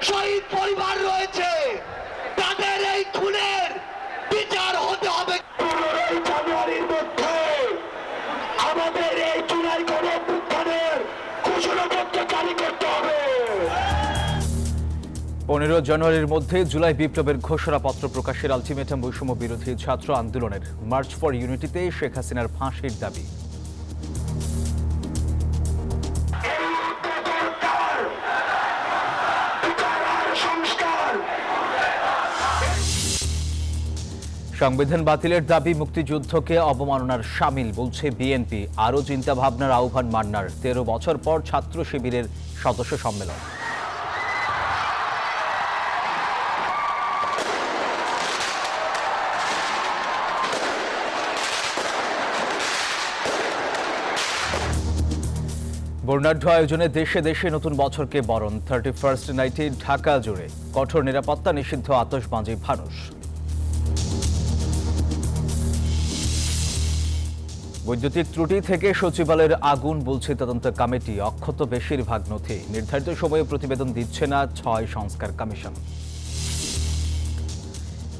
শহীদ পরিবার রয়েছে, তাদের এই খুনের বিচার হতে হবে। 15 জানুয়ারির মধ্যে আমাদের এই জুলাই গণঅভ্যুত্থানের ঘোষণাপত্র জারি করতে হবে। 15 জানুয়ারির মধ্যে জুলাই বিপ্লবের ঘোষণাপত্র প্রকাশের আলটিমেটাম বৈষম্য বিরোধী ছাত্র আন্দোলনের মার্চ ফর ইউনিটিতে শেখ হাসিনার ফাঁসির দাবি। সংবিধান বাতিলের দাবি মুক্তিযুদ্ধকে অবমাননার শামিল বলছে বিএনপি। আরও চিন্তা ভাবনার আহ্বান মান্নার। 13 বছর পর ছাত্র শিবিরের সদস্য সম্মেলন। বর্ণাঢ্য আয়োজনে দেশে দেশে নতুন বছরকে বরণ। 31st নাইটে ঢাকা জুড়ে কঠোর নিরাপত্তা, নিষিদ্ধ আতশবাজি, ফানুস। বৈদ্যুতিক ত্রুটি থেকে সচিবালয়ের আগুন বলছে তদন্ত কমিটি। অক্ষত বেশিরভাগ নথি। নির্ধারিত সময়ে প্রতিবেদন দিচ্ছে না 6 সংস্কার কমিশন।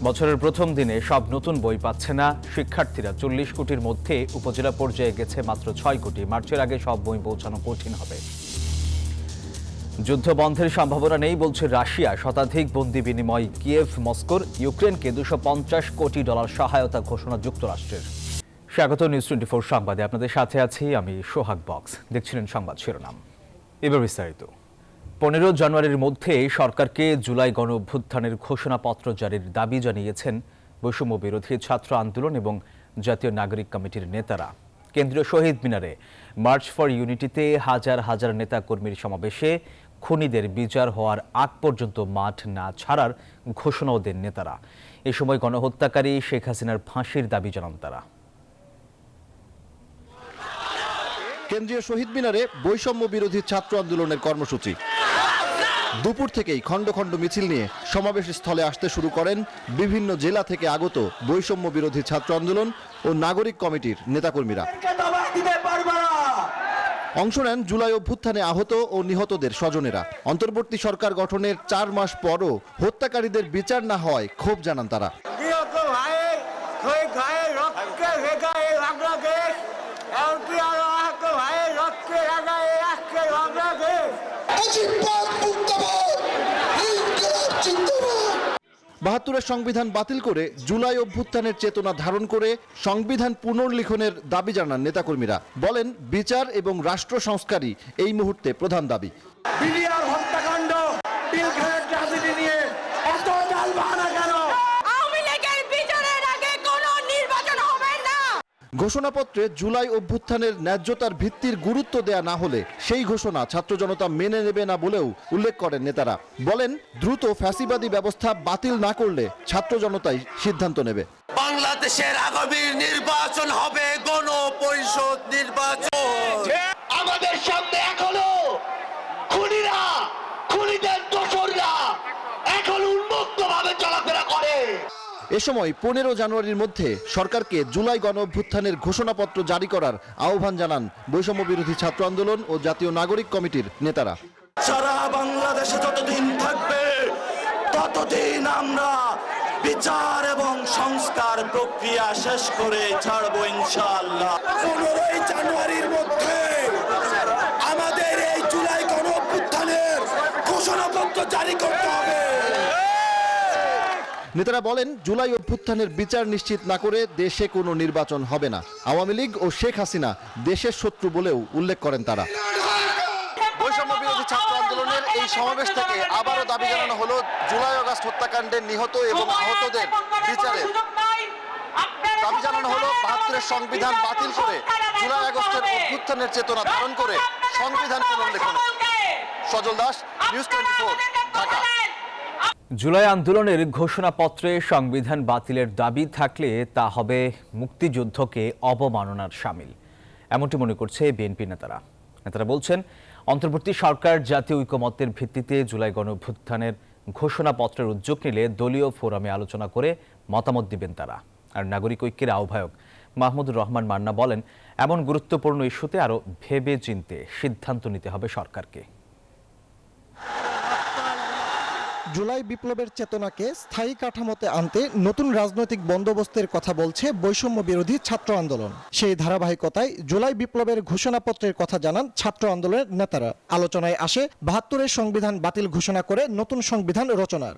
বছরের প্রথম দিনে সব নতুন বই পাচ্ছে না শিক্ষার্থীরা। 40 কোটির মধ্যে উপজেলা পর্যায়ে গেছে মাত্র 6 কোটি। মার্চের আগে সব বই পৌঁছানো কঠিন হবে। যুদ্ধ বন্ধের সম্ভাবনা নেই বলছে রাশিয়া। শতাধিক বন্দি বিনিময় কিয়েভ মস্কোর। ইউক্রেনকে $250 কোটি সহায়তা ঘোষণা যুক্তরাষ্ট্রের। স্বাগত নিউজ 24 সংবাদে আপনাদের সাথে আছি আমি সোহাগ বক্স। দেখছিলেন সংবাদ শিরোনাম, এবার বিস্তারিত। 15 জানুয়ারির মধ্যে সরকারকে জুলাই গণ অভ্যুত্থানের ঘোষণাপত্র জারির দাবি জানিয়েছেন বৈষম্য বিরোধী ছাত্র আন্দোলন এবং জাতীয় নাগরিক কমিটির নেতারা। কেন্দ্রীয় শহীদ মিনারে মার্চ ফর ইউনিটিতে হাজার হাজার নেতা কর্মীর সমাবেশে খুনিদের বিচার হওয়ার আগ পর্যন্ত মাঠ না ছাড়ার ঘোষণাও দেন নেতারা। এ সময় গণহত্যাকারী শেখ হাসিনার ফাঁসির দাবি জানান তারা। কেন্দ্রীয় শহীদ মিনারে বৈষম্য বিরোধী ছাত্র আন্দোলনের কর্মসূচি। দুপুর থেকেই খণ্ড খণ্ড মিছিল নিয়ে সমাবেশ স্থলে আসতে শুরু করেন বিভিন্ন জেলা থেকে আগত বৈষম্য বিরোধী ছাত্র আন্দোলন ও নাগরিক কমিটির নেতাকর্মীরা। অংশ নেন জুলাই অভ্যুত্থানে আহত ও নিহতদের স্বজনেরা। অন্তর্বর্তী সরকার গঠনের 4 মাস পরও হত্যাকারীদের বিচার না হওয়ায় ক্ষোভ জানান তারা। বাহাত্তরের সংবিধান বাতিল করে জুলাই অভ্যুত্থানের চেতনা ধারণ করে সংবিধান পুনর্লিখনের দাবি জানান নেতাকর্মীরা। বলেন, বিচার এবং রাষ্ট্র সংস্কারই এই মুহূর্তে প্রধান দাবি। ঘোষণাপত্রে জুলাই অভ্যুত্থানের ন্যায্যতার ভিত্তির গুরুত্ব দেয়া না হলে সেই ঘোষণা ছাত্র জনতা মেনে নেবে না বলেও উল্লেখ করেন নেতারা। বলেন, দ্রুত ফ্যাসিবাদী ব্যবস্থা বাতিল না করলে ছাত্র জনতাই সিদ্ধান্ত নেবে। বাংলাদেশের আগামী নির্বাচন হবে গণপরিষদ নির্বাচন। আমাদের সামনে এখনো খুনিরা, খুনিদের দোসররা এখন উন্মুক্তভাবে চলাফেরা করে। এ সময় 15 জানুয়ারির মধ্যে সরকারকে জুলাই গণ অভ্যুত্থানের ঘোষণাপত্র জারি করার আহ্বান জানান বৈষম্য বিরোধী ছাত্র আন্দোলন ও জাতীয় নাগরিক কমিটির নেতারা। সারা বাংলাদেশে যতদিন থাকবে ততদিন আমরা বিচার এবং সংস্কার প্রক্রিয়া শেষ করে ছাড়বো ইনশাআল্লাহ। 15 জানুয়ারির মধ্যে আমাদের এই জুলাই গণ অভ্যুত্থানের ঘোষণাপত্র জারি করতে হবে। নেতারা বলেন, জুলাই অভ্যুত্থানের বিচার নিশ্চিত না করে দেশে কোনো নির্বাচন হবে না। আওয়ামী লীগ ও শেখ হাসিনা দেশের শত্রু বলেও উল্লেখ করেন তারা। বৈষম্য বিরোধী ছাত্র আন্দোলনের এই সমাবেশ থেকে আবারও দাবি জানানো হলো জুলাই আগস্ট হত্যাকাণ্ডের নিহত এবং আহতদের বিচারের। দাবি জানানো হলো 72-এর সংবিধান বাতিল করে জুলাই আগস্টের অভ্যুত্থানের চেতনা ধারণ করে সংবিধান পুনর্লিখন। সজল দাস, নিউজ 24, ঢাকা। জুলাই আন্দোলনের ঘোষণাপত্রে সংবিধান বাতিলের দাবি থাকলে তা হবে মুক্তিযুদ্ধকে অবমাননার শামিল, এমনটি মনে করছে বিএনপি নেতারা। বলছেন, অন্তর্বর্তী সরকার জাতীয় ঐকমত্যের ভিত্তিতে জুলাই গণঅভ্যুত্থানের ঘোষণাপত্রের উদ্যোগ নিলে দলীয় ফোরামে আলোচনা করে মতামত দিবেন তারা। আর নাগরিক ঐক্যের আহ্বায়ক মাহমুদুর রহমান মান্না বলেন, এমন গুরুত্বপূর্ণ ইস্যুতে আরও ভেবে চিন্তে সিদ্ধান্ত নিতে হবে সরকারকে। জুলাই বিপ্লবের চেতনাকে স্থায়ী কাঠামোতে আনতে নতুন রাজনৈতিক বন্দোবস্তের কথা বলছে বৈষম্য বিরোধী ছাত্র আন্দোলন। সেই ধারাবাহিকতায় জুলাই বিপ্লবের ঘোষণাপত্রের কথা জানান ছাত্র আন্দোলনের নেতারা। আলোচনায় আসে ৭২-এর সংবিধান বাতিল ঘোষণা করে নতুন সংবিধান রচনার।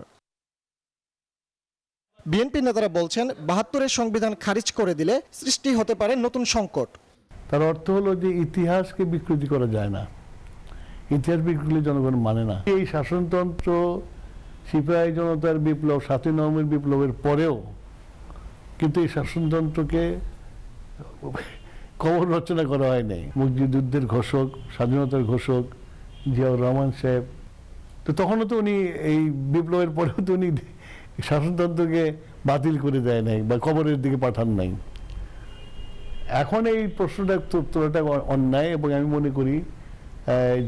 বিএনপি নেতারা বলছেন ৭২-এর সংবিধান খারিজ করে দিলে সৃষ্টি হতে পারে নতুন সংকট। তার অর্থ হলো যে ইতিহাসকে বিকৃতি করা যায় না, ইতিহাস বিকৃতি জনগণ মানে না। এই শাসনতন্ত্র সিপাহী জনতার বিপ্লব, ৭ই নভেম্বর বিপ্লবের পরেও কিন্তু এই শাসনতন্ত্রকে কবর রচনা করা হয় নাই। মুক্তিযুদ্ধের ঘোষক, স্বাধীনতার ঘোষক জিয়াউর রহমান সাহেব, তো তখনও তো উনি এই বিপ্লবের পরেও তো উনি শাসনতন্ত্রকে বাতিল করে দেয় নাই বা কবরের দিকে পাঠান নাই। এখন এই প্রশ্নটা তোলাটা অন্যায় এবং আমি মনে করি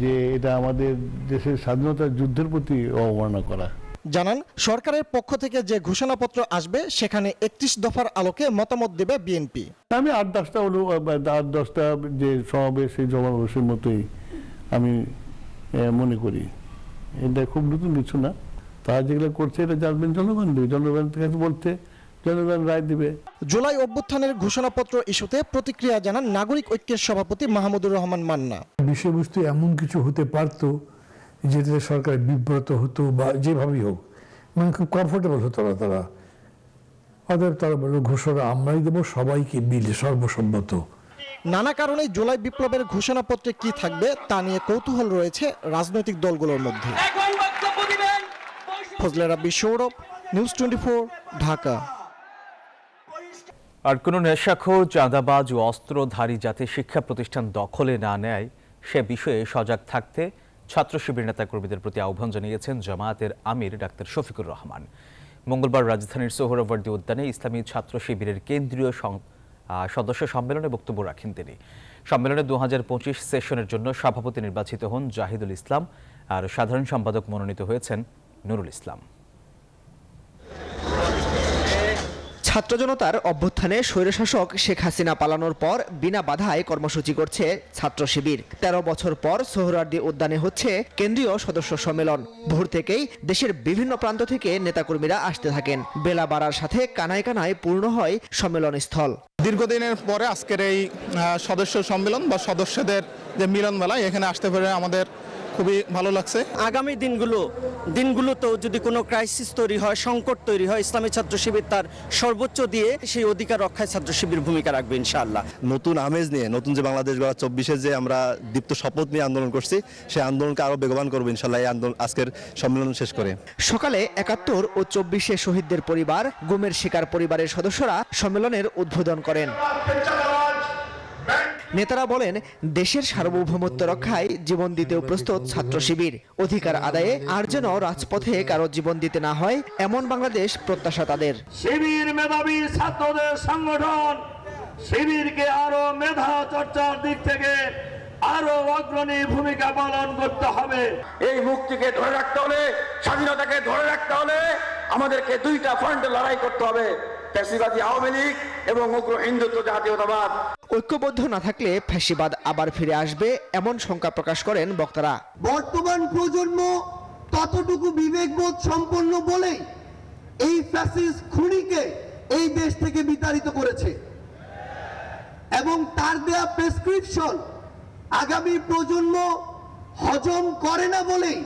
যে এটা আমাদের দেশের স্বাধীনতার যুদ্ধের প্রতি অবমাননা করা। জানান সরকারের পক্ষ থেকে যে ঘোষণাপত্র আসবে সেখানে ৩১ দফার আলোকে মতামত দেবে বিএনপি। আমি ৮-১০টা যে সমাবেশ, সেই সমাবেশের মতোই আমি মনে করি। এটা খুব নতুন কিছু না, তারা যেগুলো করছে এটা জানবেন জনগণ দেবে, জনগণের কাছে বলতে জনগণ রায় দিবে। জুলাই অভ্যুত্থানের ঘোষণাপত্র ইস্যুতে প্রতিক্রিয়া জানান নাগরিক ঐক্যের সভাপতি মাহমুদুর রহমান মান্না। বিষয়বস্তু এমন কিছু হতে পারত যেটাতে সরকার বিব্রত হতো বা যেভাবেই হোক, মানে খুব কমফোর্টেবল হতো না তারা। অতএব তারা বলল ঘোষণা আমরাই দেবো সবাইকে মিলে সর্বসম্মত। নানা কারণে জুলাই বিপ্লবের ঘোষণাপত্রে কি থাকবে তা নিয়ে কৌতূহল রয়েছে রাজনৈতিক দলগুলোর মধ্যে। ফজলে রাব্বি, সৌরভ, নিউজ 24, ঢাকা। আর কোনো নেশাখোর, চাঁদাবাজ ও অস্ত্রধারী যাতে শিক্ষা প্রতিষ্ঠান দখলে না নেয় সে বিষয়ে সজাগ থাকতে ছাত্র শিবির নেতাকর্মীদের প্রতি আহ্বান জানিয়েছেন জামায়াতের আমির ডাক্তার শফিকুর রহমান। মঙ্গলবার রাজধানীর সোহরাওয়ার্দী উদ্যানে ইসলামী ছাত্র শিবিরের কেন্দ্রীয় সদস্য সম্মেলনে বক্তব্য রাখেন তিনি। সম্মেলনে ২০২৫ সেশনের জন্য সভাপতি নির্বাচিত হন জাহিদুল ইসলাম, আর সাধারণ সম্পাদক মনোনীত হয়েছেন নুরুল ইসলাম। ছাত্র জনতার অভ্যুত্থানে স্বৈরশাসক শেখ হাসিনা পালানোর পর বিনা বাধায় কর্মসূচি করছে ছাত্র শিবির। ১৩ বছর পর সোহরাওয়ার্দী উদ্যানে হচ্ছে কেন্দ্রীয় সদস্য সম্মেলন। ভোর থেকেই দেশের বিভিন্ন প্রান্ত থেকে নেতাকর্মীরা আসতে থাকেন। বেলা বাড়ার সাথে কানায় কানায় পূর্ণ হয় সম্মেলন স্থল। দীর্ঘদিনের পরে আজকের এই সদস্য সম্মেলন বা সদস্যদের যে মিলন মেলা, এখানে আসতে পেরে আমাদের খুবই ভালো লাগছে। আগামী দিনগুলোতেও যদি কোনো ক্রাইসিস তৈরি হয়, সংকট তৈরি হয়, ইসলামী ছাত্র শিবির তার সর্বোচ্চ দিয়ে সেই অধিকার রক্ষায় ছাত্র শিবির ভূমিকা রাখবে ইনশাআল্লাহ। নতুন আমেজ নিয়ে, নতুন যে বাংলাদেশ গড়া ২৪-এ যে আমরা দীপ্ত শপথ নিয়ে আন্দোলন করছি, সেই আন্দোলনকে আরো বেগবান করবো ইনশাআল্লাহ এই আন্দোলন আজকের সম্মেলন শেষ করে। সকালে ৭১ ও ২৪-এ শহীদদের পরিবার, গুমের শিকার পরিবারের সদস্যরা সম্মেলনের উদ্বোধন করেন। নেতারা বলেন, দেশের সার্বভৌমত্ব রক্ষায় জীবন দিতেও প্রস্তুত ছাত্র শিবির। অধিকার আদায়ে আর যেন রাজপথে কারো জীবন দিতে না হয়, এমন বাংলাদেশ প্রত্যাশা তাদের। শিবির মেধাবী ছাত্রদের সংগঠন, শিবিরকে আরো মেধা চর্চার দিক থেকে আরো অগ্রণী ভূমিকা পালন করতে হবে। এই মুক্তিকে ধরে রাখতে হলে, স্বাধীনতাকে ধরে রাখতে হলে আমাদেরকে দুইটা ফ্রন্টে লড়াই করতে হবে, ফ্যাসিবাদী আওয়ামী লীগ এবং উগ্র হিন্দুত্ব জাতীয়তাবাদ। ঐক্যবদ্ধ না থাকলে ফ্যাসিবাদ আবার ফিরে আসবে, এমন শঙ্কা প্রকাশ করেন বক্তারা। বর্তমান প্রজন্ম ততটুকু বিবেকবোধ সম্পন্ন বলেই এই ফ্যাসিস্ট খুনিকে এই দেশ থেকে বিতাড়িত করেছে এবং তার দেয়া প্রেসক্রিপশন আগামী প্রজন্ম হজম করে না বলেই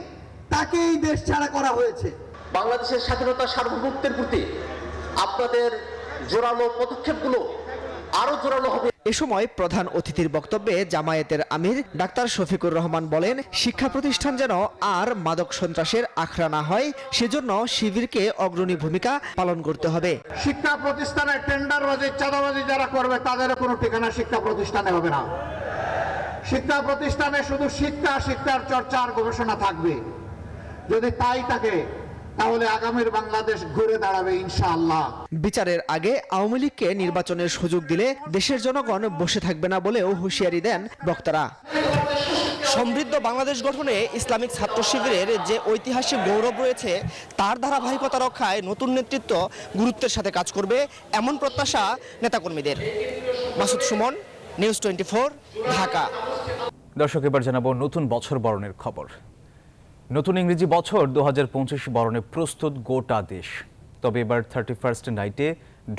তাকে এই দেশ ছাড়া করা হয়েছে। বাংলাদেশের স্বাধীনতা সার্বভৌমত্বের প্রতি আপনাদের জোরালো পদক্ষেপগুলো আরো জোরালো হবে। এ সময় প্রধান অতিথির বক্তব্যে জামায়াতের আমির ডাক্তার শফিকুর রহমান বলেন, শিক্ষা প্রতিষ্ঠান যেন আর মাদক সন্ত্রাসের আখড়া না হয়, সেজন্য শিবিরকে অগ্রণী ভূমিকা পালন করতে হবে। শিক্ষা প্রতিষ্ঠানে টেন্ডারবাজি, চাঁদাবাজি যারা করবে তাদের কোনো ঠিকানা শিক্ষা প্রতিষ্ঠানে হবে না। শিক্ষা প্রতিষ্ঠানে শুধু শিক্ষার চর্চা আর গবেষণা থাকবে। যদি তাই থাকে তাহলে আগামীর বাংলাদেশ ঘুরে দাঁড়াবে ইনশাআল্লাহ। বিচারের আগে আওয়ামী লীগকে নির্বাচনের সুযোগ দিলে দেশের জনগণ বসে থাকবে না বলেও হুঁশিয়ারি দেন বক্তারা। সমৃদ্ধ বাংলাদেশ গঠনে ইসলামিক ছাত্র শিবিরের যে ঐতিহাসিক গৌরব রয়েছে, তার ধারাবাহিকতা রক্ষায় নতুন নেতৃত্ব গুরুত্বের সাথে কাজ করবে, এমন প্রত্যাশা নেতাকর্মীদের। মাসুদ সুমন, নিউজ 24, ঢাকা। দর্শক, এবার জানাবো নতুন বছর বরণের খবর। নতুন ইংরেজি বছর 2025 বরণে প্রস্তুত গোটা দেশ। তবে এবার 31st নাইটে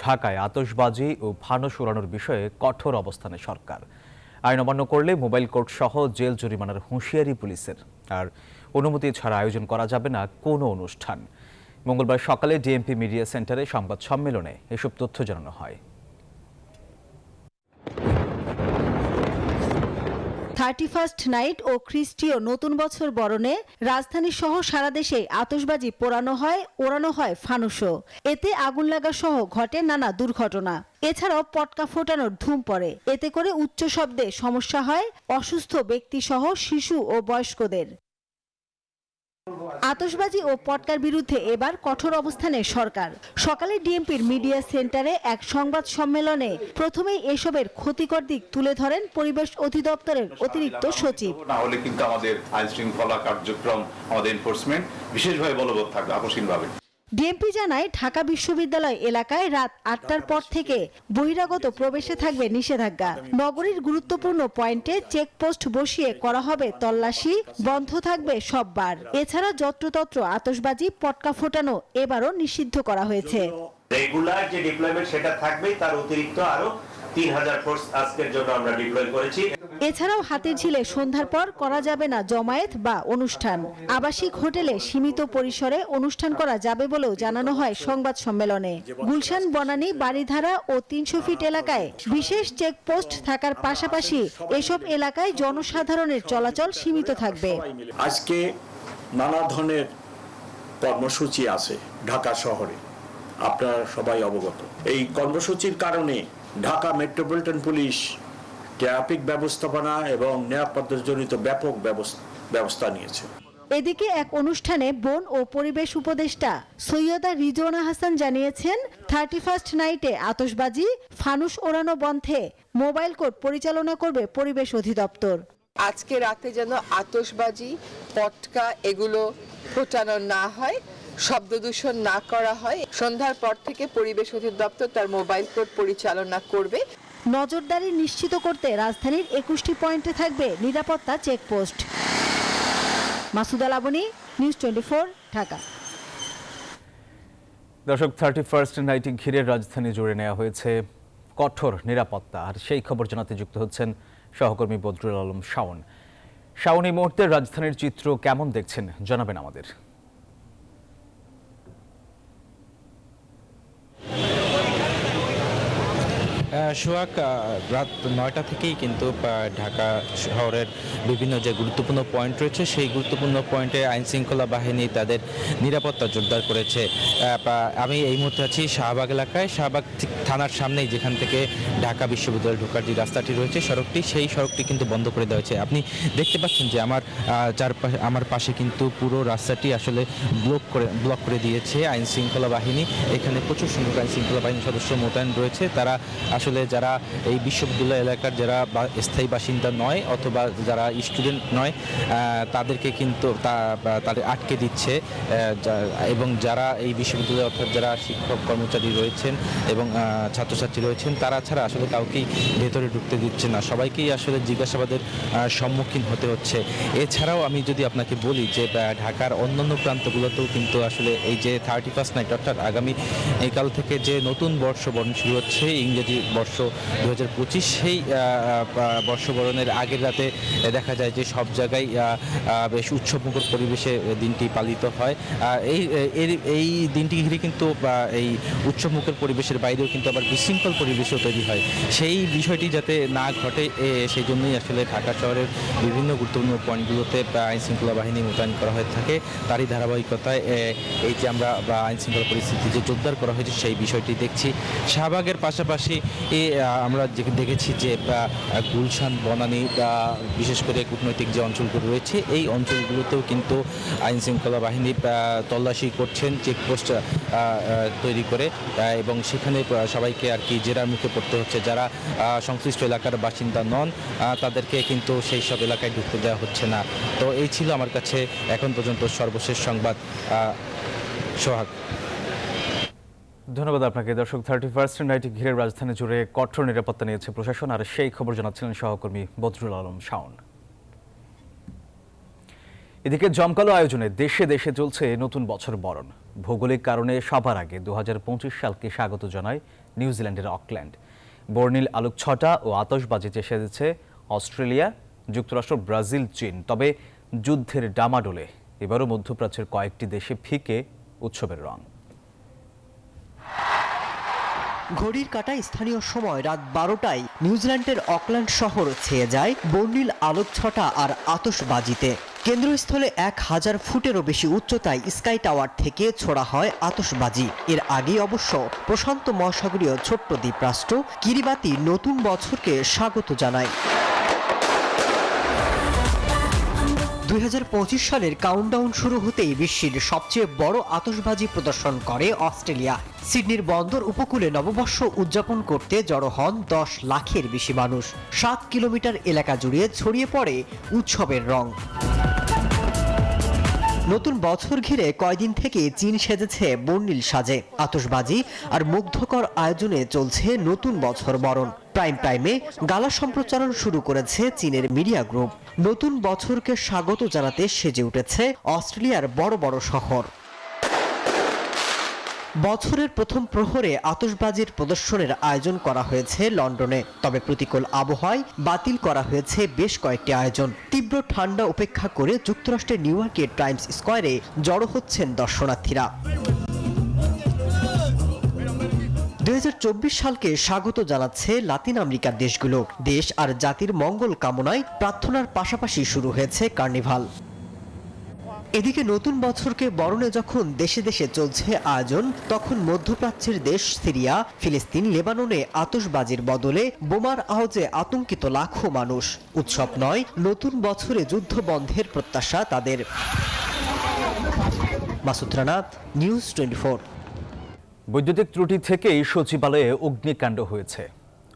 ঢাকায় আতশবাজি ও ফানুস উড়ানোর বিষয়ে কঠোর অবস্থানে সরকার। আইন অমান্য করলে মোবাইল কোর্ট সহ জেল জরিমানার হুঁশিয়ারি পুলিশের। আর অনুমতি ছাড়া আয়োজন করা যাবে না কোনো অনুষ্ঠান। মঙ্গলবার সকালে ডিএমপি মিডিয়া সেন্টারে সংবাদ সম্মেলনে এসব তথ্য জানানো হয়। 31st নাইট ও খ্রিস্টীয় নতুন বছর বরণে রাজধানী সহ সারা দেশে আতশবাজি ওড়ানো হয় ফানুসও। এতে আগুন লাগা সহ ঘটে নানা দুর্ঘটনা। এছাড়াও পটকা ফোটানোর ধুম পড়ে। এতে করে উচ্চ শব্দে সমস্যা হয় অসুস্থ ব্যক্তি সহ শিশু ও বয়স্কদের। আতশবাজি ও পটকার বিরুদ্ধে এবার কঠোর অবস্থানে সরকার। সকালে ডিএমপির মিডিয়া সেন্টারে এক সংবাদ সম্মেলনে প্রথমেই এসবের ক্ষতিকর দিক তুলে ধরেন পরিবেশ অধিদপ্তরের অতিরিক্ত সচিব। না হলে কিন্তু আমাদের আইন শৃঙ্খলা কার্যক্রম, আমাদের এনফোর্সমেন্ট বিশেষভাবে বলবৎ থাকবে, আকস্মিকভাবে। ডিএমপি জানায় ঢাকা বিশ্ববিদ্যালয় এলাকায় রাত 8টার পর থেকে বহিরাগত প্রবেশে থাকবে নিষেধাজ্ঞা। নগরীর গুরুত্বপূর্ণ পয়েন্টে চেকপোস্ট বসিয়ে করা হবে তল্লাশি, বন্ধ থাকবে সব বার। এছাড়া যত্রতত্র আতশবাজি, পটকা ফোটানো এবারও নিষিদ্ধ করা হয়েছে। রেগুলার যে ডিপ্লয়মেন্ট সেটা থাকবে, তার অতিরিক্ত আরো 3000 ফোর্স আজকের জন্য আমরা ডিপ্লয় করেছি। এছাড়াও হাতিরঝিলে সন্ধ্যার পর করা যাবে না জমায়েত বা অনুষ্ঠান। আবাসিক হোটেলে সীমিত পরিসরে অনুষ্ঠান করা যাবে বলেও জানানো হয় সংবাদ সম্মেলনে। গুলশান, বনানী, বাড়িধারা ও 300 ফিট এলাকায় বিশেষ চেকপোস্ট থাকার পাশাপাশি এসব এলাকায় জনসাধারণের চলাচল সীমিত থাকবে। আজকে নানা ধরনের কর্মসূচি আছে ঢাকা শহরে, আপনারা সবাই অবগত। এই কর্মসূচির কারণে ঢাকা মেট্রোপলিটন পুলিশ ট্রাফিক ব্যবস্থাপনা এবং নিরাপত্তাজনিত ব্যাপক ব্যবস্থা নিয়েছে। এদিকে এক অনুষ্ঠানে বন ও পরিবেশ উপদেষ্টা সৈয়দা রিজওয়ানা হাসান জানিয়েছেন, 31st নাইটে আতশবাজি, ফানুস ওড়ানো বন্ধে মোবাইল কোর্ট পরিচালনা করবে পরিবেশ অধিদপ্তর। আজকে রাতে যেন আতশবাজি, পটকা এগুলো ফোটানো না হয়, শব্দ দূষণ না করা হয়। সন্ধ্যার পর থেকে পরিবেশ অধিদপ্তর তার মোবাইল কোর্ট পরিচালনা করবে। নজরদারি নিশ্চিত করতে রাজধানীর 21টি পয়েন্টে থাকবে নিরাপত্তা চেকপোস্ট। মাসুদা লাবনী, নিউজ 24, ঢাকা। দর্শক, 31st নাইটে ঘিরে রাজধানী জুড়ে নেওয়া হয়েছে কঠোর নিরাপত্তা। আর সেই খবর জানাতে যুক্ত হচ্ছেন সহকর্মী বদরুল আলম শাওন। শাওন, এই মুহূর্তে রাজধানীর চিত্র কেমন দেখছেন জানাবেন আমাদের। সোহাগ, রাত 9টা থেকেই কিন্তু ঢাকা শহরের বিভিন্ন যে গুরুত্বপূর্ণ পয়েন্ট রয়েছে সেই গুরুত্বপূর্ণ পয়েন্টে আইনশৃঙ্খলা বাহিনী তাদের নিরাপত্তা জোরদার করেছে। আমি এই মুহূর্তে আছি শাহবাগ এলাকায়। শাহবাগ থানার সামনেই, যেখান থেকে ঢাকা বিশ্ববিদ্যালয় ঢোকার যে রাস্তাটি রয়েছে, সড়কটি, সেই সড়কটি কিন্তু বন্ধ করে দেওয়া হয়েছে। আপনি দেখতে পাচ্ছেন যে আমার পাশে কিন্তু পুরো রাস্তাটি আসলে ব্লক করে দিয়েছে আইনশৃঙ্খলা বাহিনী। এখানে প্রচুর সংখ্যক আইনশৃঙ্খলা বাহিনীর সদস্য মোতায়েন রয়েছে। তারা আসলে যারা এই বিশ্ববিদ্যালয় এলাকার যারা স্থায়ী বাসিন্দা নয় অথবা যারা স্টুডেন্ট নয়, তাদেরকে কিন্তু তাদের আটকে দিচ্ছে। এবং যারা এই বিশ্ববিদ্যালয়ে অর্থাৎ যারা শিক্ষক কর্মচারী রয়েছেন এবং ছাত্রছাত্রী রয়েছেন, তারা ছাড়া আসলে কাউকেই ভেতরে ঢুকতে দিচ্ছে না। সবাইকেই আসলে জিজ্ঞাসাবাদের সম্মুখীন হতে হচ্ছে। এছাড়াও আমি যদি আপনাকে বলি যে ঢাকার অন্যান্য প্রান্তগুলোতেও কিন্তু আসলে এই যে 31st নাইট অর্থাৎ আগামী এই কাল থেকে যে নতুন বর্ষবরণ শুরু হচ্ছে, ইংরেজি বর্ষ 2025, সেই বর্ষবরণের আগের রাতে দেখা যায় যে সব জায়গায় বেশ উৎসবমুখর পরিবেশে দিনটি পালিত হয়। এই দিনটি ঘিরে কিন্তু এই উৎসবমুখর পরিবেশের বাইরেও কিন্তু আবার বিশৃঙ্খল পরিবেশও তৈরি হয়। সেই বিষয়টি যাতে না ঘটে, সেই জন্যই আসলে ঢাকা শহরের বিভিন্ন গুরুত্বপূর্ণ পয়েন্টগুলোতে আইনশৃঙ্খলা বাহিনী মোতায়েন করা হয়ে থাকে। তারই ধারাবাহিকতায় এই যে আমরা আইনশৃঙ্খলা পরিস্থিতি যে জোরদার করা হয়েছে সেই বিষয়টি দেখছি। শাহবাগের পাশাপাশি আমরা দেখেছি যে গুলশান, বনানী, বিশেষ করে কূটনৈতিক যে অঞ্চলগুলো রয়েছে, এই অঞ্চলগুলোতেও কিন্তু আইনশৃঙ্খলা বাহিনী তল্লাশি করছেন চেকপোস্ট তৈরি করে, এবং সেখানে সবাইকে আর কি জেরার মুখে পড়তে হচ্ছে। যারা সংশ্লিষ্ট এলাকার বাসিন্দা নন, তাদেরকে কিন্তু সেই সব এলাকায় ঢুকতে দেওয়া হচ্ছে না। তো এই ছিল আমার কাছে এখন পর্যন্ত সর্বশেষ সংবাদ। সোহাগ, ধন্যবাদ আপনাকে। দর্শক, 31st নাইটে ঘিরে রাজধানী জুড়ে কঠোর নিরাপত্তা নিয়েছে প্রশাসন। আর সেই খবর জানাচ্ছিলেন সহকর্মী বদরুল আলম শাওন। এদিকে জমকালো আয়োজনে দেশে দেশে চলছে নতুন বছর বরণ। ভৌগোলিক কারণে সবার আগে 2025 সালকে স্বাগত জানায় নিউজিল্যান্ডের অকল্যান্ড। বর্ণিল আলোকছটা ও আতশবাজিতে সেজেছে অস্ট্রেলিয়া, যুক্তরাষ্ট্র, ব্রাজিল, চীন। তবে যুদ্ধের ডামাডোলে এবারও মধ্যপ্রাচ্যের কয়েকটি দেশে ফিকে উৎসবের রং। ঘড়ির কাঁটায় স্থানীয় সময় রাত 12টায় নিউজিল্যান্ডের অকল্যান্ড শহর ছেয়ে যায় বর্ণিল আলোকছটা আর আতশবাজিতে। কেন্দ্রস্থলে 1000 ফুটেরও বেশি উচ্চতায় স্কাই টাওয়ার থেকে ছোড়া হয় আতশবাজি। এর আগেই অবশ্য প্রশান্ত মহাসাগরীয় ছোট্ট দ্বীপরাষ্ট্র কিরিবাতি নতুন বছরকে স্বাগত জানায়। 2025 সালের কাউন্টডাউন শুরু হতেই বিশ্বের সবচেয়ে বড় আতশবাজি প্রদর্শন করে অস্ট্রেলিয়া। সিডনির বন্দর উপকূলে নববর্ষ উদযাপন করতে জড়ো হন 10 লাখের বেশি মানুষ। 7 কিলোমিটার এলাকা জুড়ে ছড়িয়ে পড়ে উৎসবের রং। নতুন বছর ঘিরে কয়দিন থেকে চীন সেজেছে বর্ণিল সাজে। আতশবাজি আর মুগ্ধকর আয়োজনে চলছে নতুন বছর বরণ। প্রাইমে গালা সম্প্রচারণ শুরু করেছে চীনের মিডিয়া গ্রুপ। নতুন বছরকে স্বাগত জানাতে সেজে উঠেছে অস্ট্রেলিয়ার বড় বড় শহর। বছরের প্রথম প্রহরে আতশবাজির প্রদর্শনের আয়োজন করা হয়েছে লন্ডনে। তবে প্রতিকূল আবহাওয়ায় বাতিল করা হয়েছে বেশ কয়েকটি আয়োজন। তীব্র ঠান্ডা উপেক্ষা করে যুক্তরাষ্ট্রের নিউ ইয়র্কের টাইমস স্কয়ারে জড়ো হচ্ছেন দর্শনার্থীরা। 2024 সালকে স্বাগত জানাচ্ছে লাতিন আমেরিকার দেশগুলো। দেশ আর জাতির মঙ্গল কামনায় প্রার্থনার পাশাপাশি শুরু হয়েছে কার্নিভাল। এদিকে নতুন বছরকে বরণে যখন দেশে দেশে চলছে আয়োজন, তখন মধ্যপ্রাচ্যের দেশ সিরিয়া, ফিলিস্তিন, লেবাননে আতশবাজির বদলে বোমার আওয়াজে আতঙ্কিত লাখো মানুষ। উৎসব নয়, নতুন বছরে যুদ্ধ বন্ধের প্রত্যাশা তাদের। মাসুদ রানা, নিউজ 24। বৈদ্যুতিক ত্রুটি থেকেই সচিবালয়ে অগ্নিকাণ্ড হয়েছে।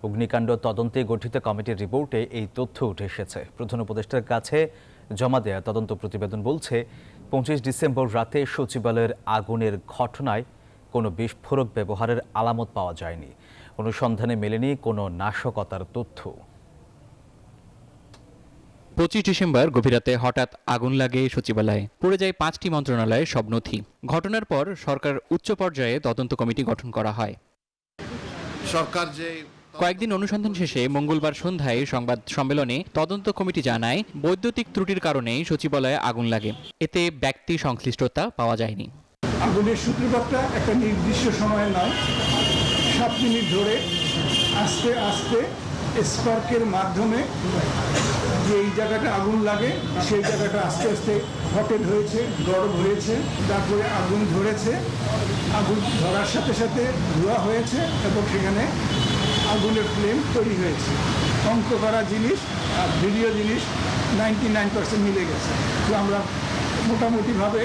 অগ্নিকাণ্ড তদন্তে গঠিত কমিটির রিপোর্টে এই তথ্য উঠে এসেছে। প্রধান উপদেষ্টার কাছে জমা দেয়া তদন্ত প্রতিবেদন বলছে, 25 ডিসেম্বর রাতে সচিবালয়ের আগুনের ঘটনায় কোনো বিস্ফোরক ব্যবহারের আলামত পাওয়া যায়নি। অনুসন্ধানে মেলেনি কোনো নাশকতার তথ্য। 25 ডিসেম্বর গভীর রাতে হঠাৎ আগুন লাগে সচিবালয়ে। পড়ে যায় 5টি মন্ত্রণালয়ের সব নথি। ঘটনার পর সরকার উচ্চ পর্যায়ে তদন্ত কমিটি গঠন করা হয়। সরকার যে কয়েকদিন অনুসন্ধান শেষে মঙ্গলবার সন্ধ্যায় সংবাদ সম্মেলনে তদন্ত কমিটি জানায়, বৈদ্যুতিক ত্রুটির কারণেই সচিবালয়ে আগুন লাগে। এতে ব্যক্তি সংশ্লিষ্টতা পাওয়া যায়নি। আগুনের সূত্রপাতটা একটা নির্দিষ্ট সময় নয়, 7 মিনিট ধরে আস্তে আস্তে স্পার্কের মাধ্যমে যে এই জায়গাটা আগুন লাগে সেই জায়গাটা আস্তে আস্তে হটেড হয়েছে, গরম হয়েছে, তারপরে আগুন ধরেছে। আগুন ধরার সাথে সাথে ধোঁয়া হয়েছে এবং সেখানে আগুনের ফ্লেম তৈরি হয়েছে। অঙ্ক করা জিনিস আর ভিডিও জিনিস 99% মিলে গেছে। তো আমরা মোটামুটিভাবে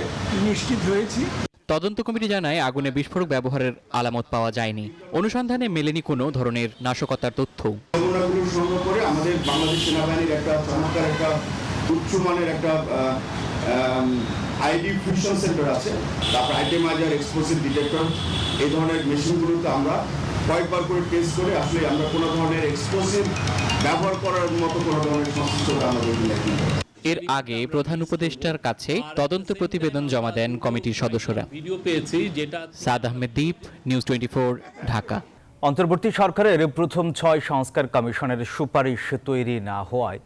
নিশ্চিত হয়েছি। তদন্ত কমিটি জানায়, আগুনে বিস্ফোরক ব্যবহারের আলামত পাওয়া যায়নি। অনুসন্ধানে মেলেনি কোনো ধরনের নাশকতার তথ্য। নমুনাগুলো সংগ্রহ করে আমাদের বাংলাদেশ সেনাবাহিনীর একটা চমৎকার একটা উচ্চমানের একটা আইডি ফিউশন সেন্টার আছে, তারপর আইটেমাইজার, এক্সপ্লোসিভ ডিটেক্টর, এই ধরনের মেশিনগুলোতে আমরা কয়েকবার করে টেস্ট করে আসলে আমরা কোনো ধরনের এক্সপ্লোসিভ ব্যবহার করার মতো কোনো ধরনের সংশ্লিষ্টতা আমরা দেখি। এর আগে প্রধান উপদেষ্টার কাছে তদন্ত প্রতিবেদন জমা দেন কমিটির সদস্যরা। সাদ আহমেদ দ্বীপ, নিউজ 24, ঢাকা। অন্তর্বর্তী সরকারের প্রথম 6 সংস্কার কমিশনের সুপারিশ তৈরি না হওয়ায়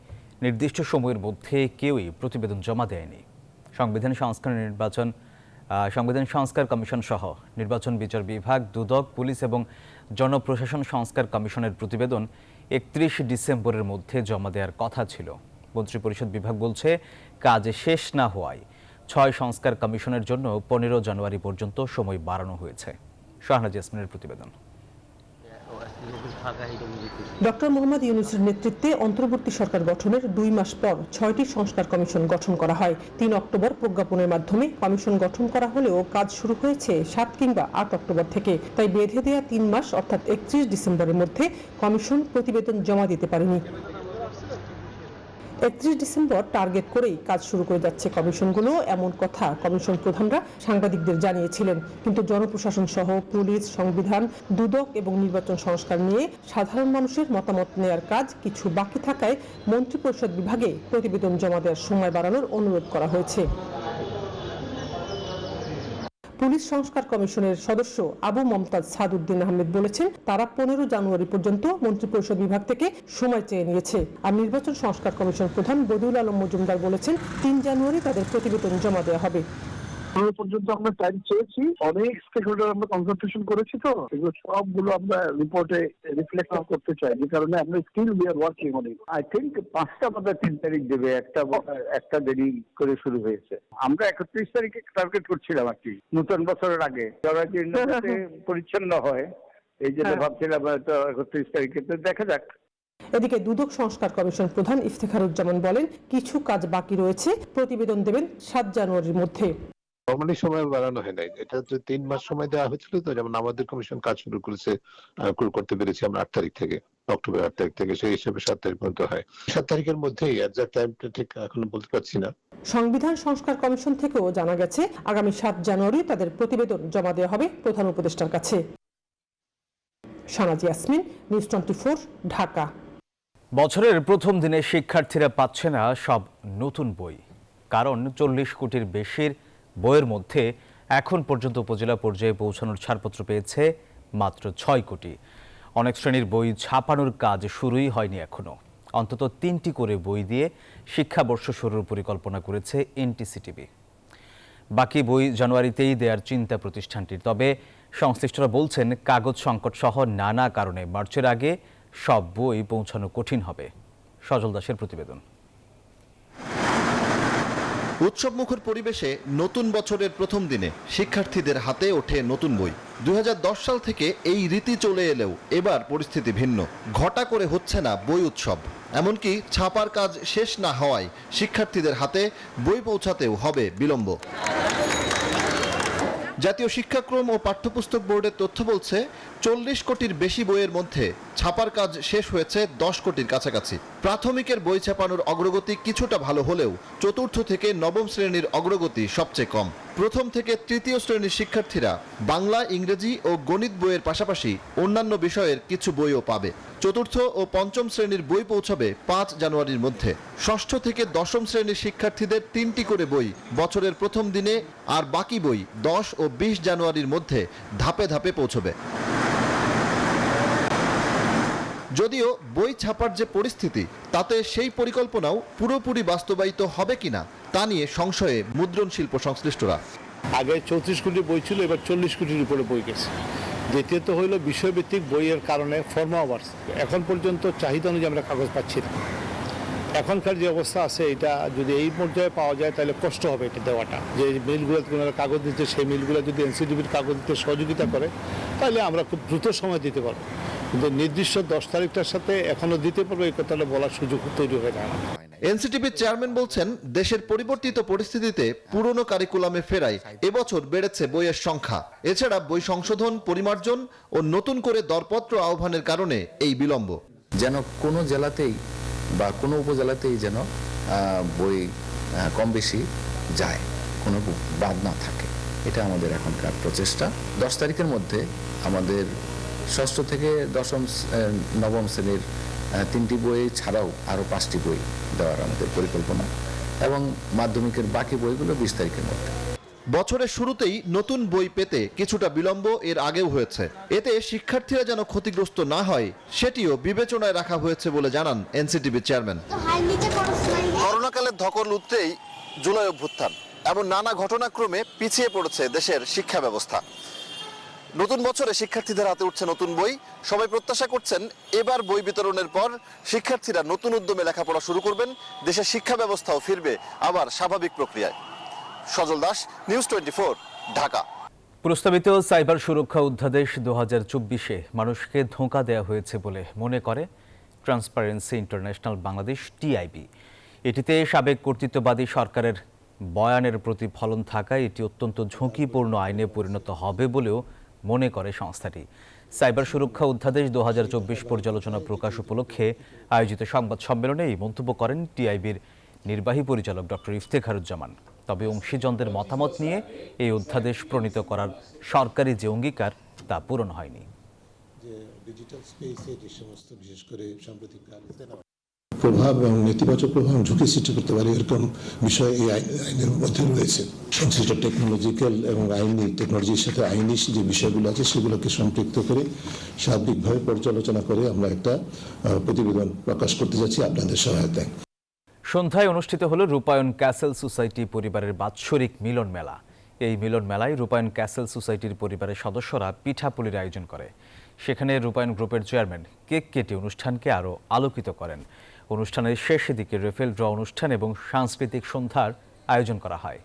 নির্দিষ্ট সময়ের মধ্যে কেউই প্রতিবেদন জমা দেয়নি। সংবিধান সংস্কার কমিশন সহ নির্বাচন বিচার বিভাগ, দুদক, পুলিশ এবং জনপ্রশাসন সংস্কার কমিশনের প্রতিবেদন 31 ডিসেম্বরের মধ্যে জমা দেওয়ার কথা ছিল। মন্ত্রিপরিষদ বিভাগ বলছে, কাজ শেষ না হওয়ায় 6 সংস্কার কমিশনের জন্য 15 জানুয়ারি পর্যন্ত সময় বাড়ানো হয়েছে। শাহনাজ ইয়াসমিনের প্রতিবেদন। ডক্টর মোহাম্মদ ইউনূসের নেতৃত্বে অন্তর্বর্তী সরকার গঠনের 2 মাস পর 6টি সংস্কার কমিশন গঠন করা হয়। 3 অক্টোবর প্রজ্ঞাপনের মাধ্যমে কমিশন গঠন করা হলেও কাজ শুরু হয়েছে 7 কিংবা 8 অক্টোবর থেকে। তাই বেঁধে দেয়া 3 মাস অর্থাৎ 31 ডিসেম্বরের মধ্যে কমিশন প্রতিবেদন জমা দিতে পারেনি। 31 ডিসেম্বর টার্গেট করেই কাজ শুরু করে যাচ্ছে কমিশনগুলো, এমন কথা কমিশন প্রধানরা সাংবাদিকদের জানিয়েছিলেন। কিন্তু জনপ্রশাসন সহ পুলিশ, সংবিধান, দুদক এবং নির্বাচন সংস্কার নিয়ে সাধারণ মানুষের মতামত নেয়ার কাজ কিছু বাকি থাকায় মন্ত্রিপরিষদ বিভাগে প্রতিবেদন জমা দেওয়ার সময় বাড়ানোর অনুরোধ করা হয়েছে। পুলিশ সংস্কার কমিশনের সদস্য আবু মমতাজ সাদউদ্দিন আহমেদ বলেছেন, তারা 15 জানুয়ারি পর্যন্ত মন্ত্রিপরিষদ বিভাগ থেকে সময় চেয়ে নিয়েছে। আর নির্বাচন সংস্কার কমিশন প্রধান বদিউল আলম মজুমদার বলেছেন, 3 জানুয়ারি তাদের প্রতিবেদন জমা দেওয়া হবে। পর্যন্ত আমরা টাইম চেয়েছি, অনেক স্টেকহোল্ডার আমরা কনসালটেশন করেছি, তো এগুলো সবগুলো আমরা রিপোর্টে রিফ্লেক্ট করতে চাই, যে কারণে আমরা still we are working on it. I think 5টা বোধ 3 তারিখ দেবে, একটা দেরি করে শুরু হয়েছে। আমরা 31 তারিখে টার্গেট করছিলাম আর কি, নতুন বছরের আগে যারা পরিচ্ছন্ন হয়, এই জন্য ভাবছিলাম 31 তারিখে, তো দেখা যাক। এদিকে দুদক সংস্কার কমিশন প্রধান ইফতেখারুজ্জামান বলেন, কিছু কাজ বাকি রয়েছে, প্রতিবেদন দেবেন 7 জানুয়ারির মধ্যে। নরমালি সময় বাড়ানো হয় নাই, এটা তো 3 মাস সময় দেওয়া হয়েছিল। তো যেমন আমাদের কমিশন কাজ শুরু করতে পেরেছি আমরা 8 তারিখ থেকে, অক্টোবর 8 তারিখ থেকে, সেই হিসেবে 7 তারিখ পর্যন্ত হয়। 7 তারিখের মধ্যেই এক্সাক্ট টাইমটা ঠিক এখন বলতে পারছি না। সংবিধান সংস্কার কমিশন থেকেও জানা গেছে, আগামী 7 জানুয়ারি তাদের প্রতিবেদন জমা দেওয়া হবে প্রধান উপদেষ্টার কাছে। শানাজি ইয়াসমিন, নিউজ 24, ঢাকা। বছরের প্রথম দিনে শিক্ষার্থীরা পাচ্ছে না সব নতুন বই, কারণ 40 কোটির বেশির বইয়ের মধ্যে এখন পর্যন্ত উপজেলা পর্যায়ে পৌঁছানোর ছাড়পত্র পেয়েছে মাত্র 6 কোটি। অনেক শ্রেণীর বই ছাপানোর কাজ শুরুই হয়নি এখনো। অন্তত 3টি করে বই দিয়ে শিক্ষাবর্ষ শুরুর পরিকল্পনা করেছে এনটিসিটিবি। বাকি বই জানুয়ারিতেই দেওয়ার চিন্তা প্রতিষ্ঠানটির। তবে সংশ্লিষ্টরা বলছেন, কাগজ সংকট সহ নানা কারণে মার্চের আগে সব বই পৌঁছানো কঠিন হবে। সজল দাসের প্রতিবেদন। উৎসবমুখর পরিবেশে নতুন বছরের প্রথম দিনে শিক্ষার্থীদের হাতে ওঠে নতুন বই। 2010 সাল থেকে এই রীতি চলে এলেও এবার পরিস্থিতি ভিন্ন। ঘটা করে হচ্ছে না বই উৎসব, এমনকি ছাপার কাজ শেষ না হওয়ায় শিক্ষার্থীদের হাতে বই পৌঁছাতেও হবে বিলম্ব। জাতীয় শিক্ষাক্রম ও পাঠ্যপুস্তক বোর্ডের তথ্য বলছে, 40 কোটির বেশি বইয়ের মধ্যে ছাপার কাজ শেষ হয়েছে 10 কোটির কাছাকাছি। প্রাথমিকের বই ছাপানোর অগ্রগতি কিছুটা ভালো হলেও চতুর্থ থেকে নবম শ্রেণীর অগ্রগতি সবচেয়ে কম। প্রথম থেকে তৃতীয় শ্রেণীর শিক্ষার্থীরা বাংলা, ইংরেজি ও গণিত বইয়ের পাশাপাশি অন্যান্য বিষয়ের কিছু বইও পাবে। চতুর্থ ও পঞ্চম শ্রেণীর বই পৌঁছাবে 5 জানুয়ারির মধ্যে। ষষ্ঠ থেকে দশম শ্রেণীর শিক্ষার্থীদের 3টি করে বই বছরের প্রথম দিনে, আর বাকি বই 10 ও 20 জানুয়ারির মধ্যে ধাপে ধাপে পৌঁছবে। যদিও বই ছাপার যে পরিস্থিতি, তাতে সেই পরিকল্পনাও পুরোপুরি বাস্তবায়িত হবে কিনা তা নিয়ে সংশয়ে মুদ্রণ শিল্প সংশ্লিষ্টরা। আগে 34 কোটি বই ছিল, এবার 40 কোটির উপরে বই গেছে। দ্বিতীয়ত হইল বিষয়ভিত্তিক বইয়ের কারণে ফর্মা ওভার্স, এখন পর্যন্ত চাহিদা অনুযায়ী আমরা কাগজ পাচ্ছি না। এখনকার যে অবস্থা আছে, এটা যদি এই পর্যায়ে পাওয়া যায় তাহলে কষ্ট হবে এটা দেওয়াটা। যে মিলগুলোতে কোনো কাগজ দিতে, সেই মিলগুলো যদি এনসিটিভির কাগজ দিতে সহযোগিতা করে, তাহলে আমরা খুব দ্রুত সময় দিতে পারবো। কিন্তু নির্দিষ্ট 10 তারিখটার সাথে এখনো দিতে পারবো এই কথাটা বলার সুযোগ তৈরি হয়ে যায় না। এনসিটিভির চেয়ারম্যান বলছেন, দেশের পরিবর্তিত পরিস্থিতিতে পুরনো কারিকুলামে ফেরায় এবছর বেড়েছে বইয়ের সংখ্যা। এছাড়া বই সংশোধন, পরিমার্জন ও নতুন করে দরপত্র আহ্বানের কারণে এই বিলম্ব। যেন কোনো জেলাতেই বা কোনো উপজেলাতেই যেন বই কম বেশি যায়, কোনো বাদ না থাকে, এটা আমাদের এখনকার প্রচেষ্টা। 10 তারিখের মধ্যে আমাদের ষষ্ঠ থেকে নবম শ্রেণীর 3টি বই ছাড়াও আরও 5টি বই দেওয়ার আমাদের পরিকল্পনা, এবং মাধ্যমিকের বাকি বইগুলো 20 তারিখের মধ্যে। বছরের শুরুতেই নতুন বই পেতে কিছুটা বিলম্ব এর আগেও হয়েছে। এতে শিক্ষার্থীরা যেন ক্ষতিগ্রস্ত না হয় সেটিও বিবেচনায় রাখা হয়েছে বলে জানান এনসিটিভির চেয়ারম্যান। করোনাকালের ধকল উঠতেই জুলাই অভ্যুত্থান, এমন নানা ঘটনাক্রমে পিছিয়ে পড়েছে দেশের শিক্ষা ব্যবস্থা। নতুন বছরে শিক্ষার্থীদের হাতে উঠছে নতুন বই। সবাই প্রত্যাশা করছেন, এবার বই বিতরণের পর শিক্ষার্থীরা নতুন উদ্যমে লেখাপড়া শুরু করবেন, দেশের শিক্ষা ব্যবস্থাও ফিরবে আবার স্বাভাবিক প্রক্রিয়ায়। সজল দাস, নিউজ 24, ঢাকা। প্রস্তাবিত সাইবার সুরক্ষা অধ্যাদেশ 2024-এ মানুষকে ধোঁকা দেওয়া হয়েছে বলে মনে করে ট্রান্সপারেন্সি ইন্টারন্যাশনাল বাংলাদেশ, টিআইবি। এটিতে সাবেক কর্তৃত্ববাদী সরকারের বয়ানের প্রতিফলন থাকায় এটি অত্যন্ত ঝুঁকিপূর্ণ আইনে পরিণত হবে বলেও মনে করে সংস্থাটি। সাইবার সুরক্ষা অধ্যাদেশ 2024 পর্যালোচনা প্রকাশ উপলক্ষে আয়োজিত সংবাদ সম্মেলনে এই মন্তব্য করেন টিআইবির নির্বাহী পরিচালক ডক্টর ইফতেখারুজ্জামান। তবে অংশীজনদের মতামত নিয়ে এই অধ্যাদেশ প্রণীত করার সরকারি যে অঙ্গীকার তা পূরণ হয়নি। প্রভাব এবং নেতিবাচক প্রভাব ঝুঁকি সৃষ্টি করতে পারে এরকম বিষয় এই আইনের মধ্যে রয়েছে। সংশ্লিষ্ট টেকনোলজিক্যাল এবং আইনি টেকনোলজির সাথে আইনি যে বিষয়গুলো আছে সেগুলোকে সম্পৃক্ত করে সার্বিকভাবে পর্যালোচনা করে আমরা একটা প্রতিবেদন প্রকাশ করতে যাচ্ছি আপনাদের সহায়তায়। সন্ধ্যায় অনুষ্ঠিত হলো রূপায়ণ ক্যাসেল সোসাইটি পরিবারের বাৎসরিক মিলন মেলা। এই মিলন মেলায় রূপায়ণ ক্যাসেল সোসাইটির পরিবারের সদস্যরা পিঠাপুলির আয়োজন করে। সেখানে রূপায়ণ গ্রুপের চেয়ারম্যান কেক কেটে অনুষ্ঠানকে আরও আলোকিত করেন। অনুষ্ঠানের শেষ দিকে রেফেল ড্র অনুষ্ঠান এবং সাংস্কৃতিক সন্ধ্যার আয়োজন করা হয়।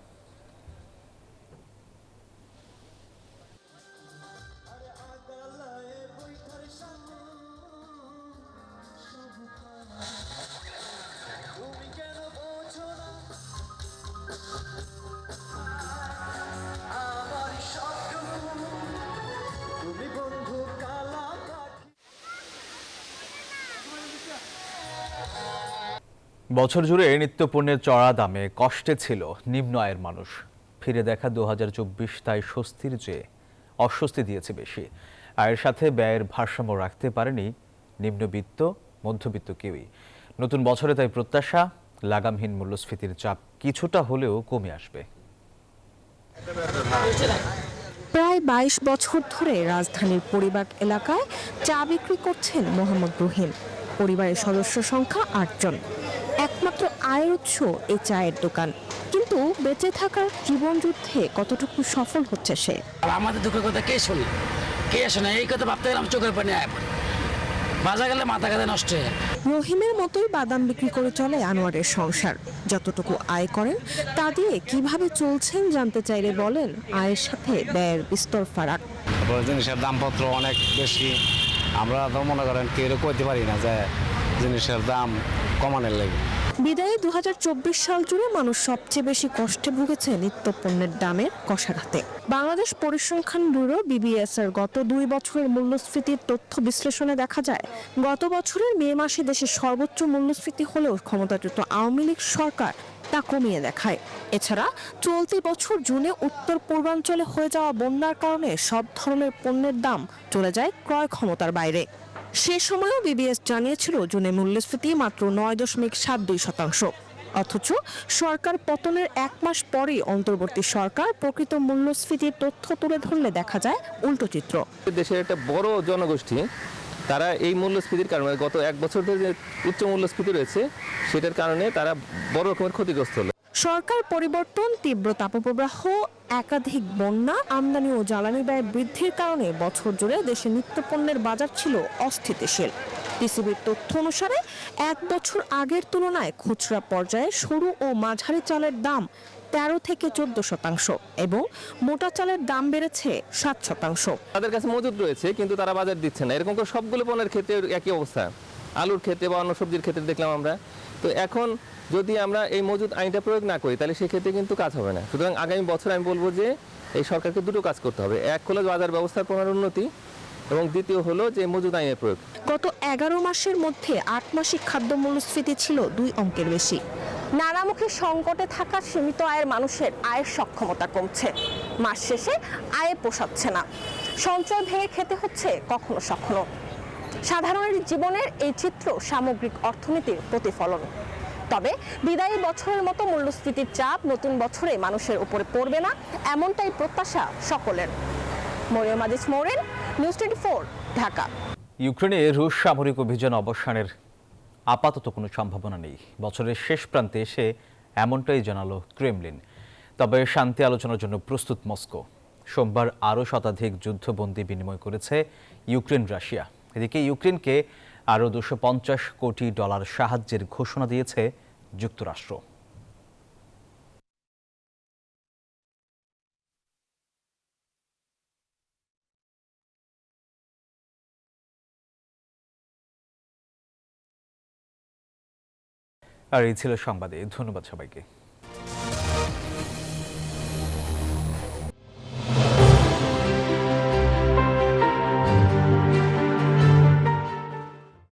বছর জুড়ে নিত্যপণ্যের চড়া দামে কষ্টে ছিল নিম্ন আয়ের মানুষ। ফিরে দেখা 2024 তাই স্বস্তির চেয়ে অস্বস্তি দিয়েছে বেশি। আয়ের সাথে ব্যয়ের ভারসাম্য রাখতে পারেনি নিম্নবিত্ত মধ্যবিত্ত কেউই। নতুন বছরে তাই প্রত্যাশা লাগামহীন মূল্যস্ফীতির চাপ কিছুটা হলেও কমে আসবে। প্রায় 22 বছর ধরে রাজধানীর পরিবার এলাকায় চা বিক্রি করছেন মোহাম্মদ রহিম। পরিবারের সদস্য সংখ্যা 8 জন। একমাত্র আয়ের উৎস এই চায়ের দোকান। কিন্তু বেঁচে থাকার জীবন যুদ্ধে কতটুকু সফল হচ্ছে সে? আমাদের দুঃখের কথা কে শুনে কে শোনে, এই কথা ভাবতে গেলাম চোখের পানি বাজা গেলে মাথা কাঁধে নষ্ট হয়। রহিমের মতোই বাদাম বিক্রি করে চলে আনোয়ারের সংসার। যতটুকু আয় করেন তা দিয়ে কিভাবে চলছেন জানতে চাইলে বলেন, আয়ের সাথে ব্যয়ের বিস্তর ফারাক। জিনিসের দামপত্র অনেক বেশি, আমরা তো মনে করেন কেউ করতে পারি না যে জিনিসের দাম কমানোর লাগে। বিদায়ী 2024 সাল জুড়ে মানুষ সবচেয়ে বেশি কষ্টে ভুগেছে নিত্যপণ্যের দামের কষাঘাতে। বাংলাদেশ পরিসংখ্যান ব্যুরো BBS এর গত 2 বছরের মূল্যস্ফীতির তথ্য বিশ্লেষণে দেখা যায়, গত বছরের মে মাসে দেশের সর্বোচ্চ মূল্যস্ফীতি হলেও ক্ষমতাচ্যুত আওয়ামী লীগ সরকার তা কমিয়ে দেখায়। এছাড়া চলতি বছর জুনে উত্তর পূর্বাঞ্চলে হয়ে যাওয়া বন্যার কারণে সব ধরনের পণ্যের দাম চলে যায় ক্রয় ক্ষমতার বাইরে। সে সময়ও BBS জানিয়েছিল জুনে মূল্যস্ফীতি মাত্র 9.72%। অথচ সরকার পতনের 1 মাস পরেই অন্তর্বর্তী সরকার প্রকৃত মূল্যস্ফীতির তথ্য তুলে ধরলে দেখা যায় উল্টো চিত্র। দেশের একটা বড় জনগোষ্ঠী তারা এই মূল্যস্ফীতির কারণে গত 1 বছর ধরে যে উচ্চ মূল্যস্ফীতি রয়েছে সেটার কারণে তারা বড় রকমের ক্ষতিগ্রস্ত হলো। সরকার পরিবর্তন, তীব্র তাপপ্রবাহ, একাধিক বন্যা, আমদানি ও জ্বালানি ব্যয় বৃদ্ধির কারণে বছর জুড়ে দেশে নিত্যপণ্যের বাজার ছিল অস্থিতিশীল। টিসিবির তথ্য অনুসারে 1 বছর আগের তুলনায় খুচরা পর্যায়ে সরু ও মাঝারি চালের দাম 13 থেকে 14% এবং মোটা চালের দাম বেড়েছে 7%। তাদের কাছে মজুদ রয়েছে কিন্তু তারা বাজার দিচ্ছে না। এরকম করে সবগুলো পণ্যের ক্ষেত্রে একই অবস্থা। আলুর ক্ষেত্রে বা অন্য সবজির ক্ষেত্রে দেখলাম আমরা। তো এখন যদি আমরা এই মজুদ আইনটা প্রয়োগ না করি তাহলে সেক্ষেত্রে কিন্তু কাজ হবে না। সুতরাং আগামী বছর আমি বলবো যে এই সরকারকে দুটো কাজ করতে হবে। এক হলো বাজার ব্যবস্থাপনার উন্নতি এবং দ্বিতীয় হলো যে মজুদ আইনের প্রয়োগ। গত 11 মাসের মধ্যে 8 মাসিক খাদ্য মূল্যস্ফীতি ছিল 2 অঙ্কের বেশি। নানামুখী সংকটে থাকা সীমিত আয়ের মানুষের আয়ের সক্ষমতা কমছে। মাস শেষে আয়ে পোষাচ্ছে না। সঞ্চয় ভেঙে খেতে হচ্ছে কখনো সখনো। সাধারণের জীবনের এই চিত্র সামগ্রিক অর্থনীতির প্রতিফলন। তবে বিদায়ী বছরের মতো মূল্যস্ফীতির চাপ নতুন বছরে মানুষের উপরে পড়বে না, এমনটাই প্রত্যাশা সকলের। Mariam Aziz Moren, news 24, Dhaka. ইউক্রেনে রুশ সামরিক অভিযান অবসানের আপাতত কোনো সম্ভাবনা নেই। বছরের শেষ প্রান্তে এসে এমনটাই জানালো ক্রেমলিন। তবে শান্তি আলোচনার জন্য প্রস্তুত মস্কো। সোমবার আরও শতাধিক যুদ্ধবন্দী বিনিময় করেছে ইউক্রেন রাশিয়া। এদিকে ইউক্রেনকে আরও $250 কোটি সাহায্যের ঘোষণা দিয়েছে যুক্তরাষ্ট্র। আর এই ছিল সংবাদে। ধন্যবাদ সবাইকে।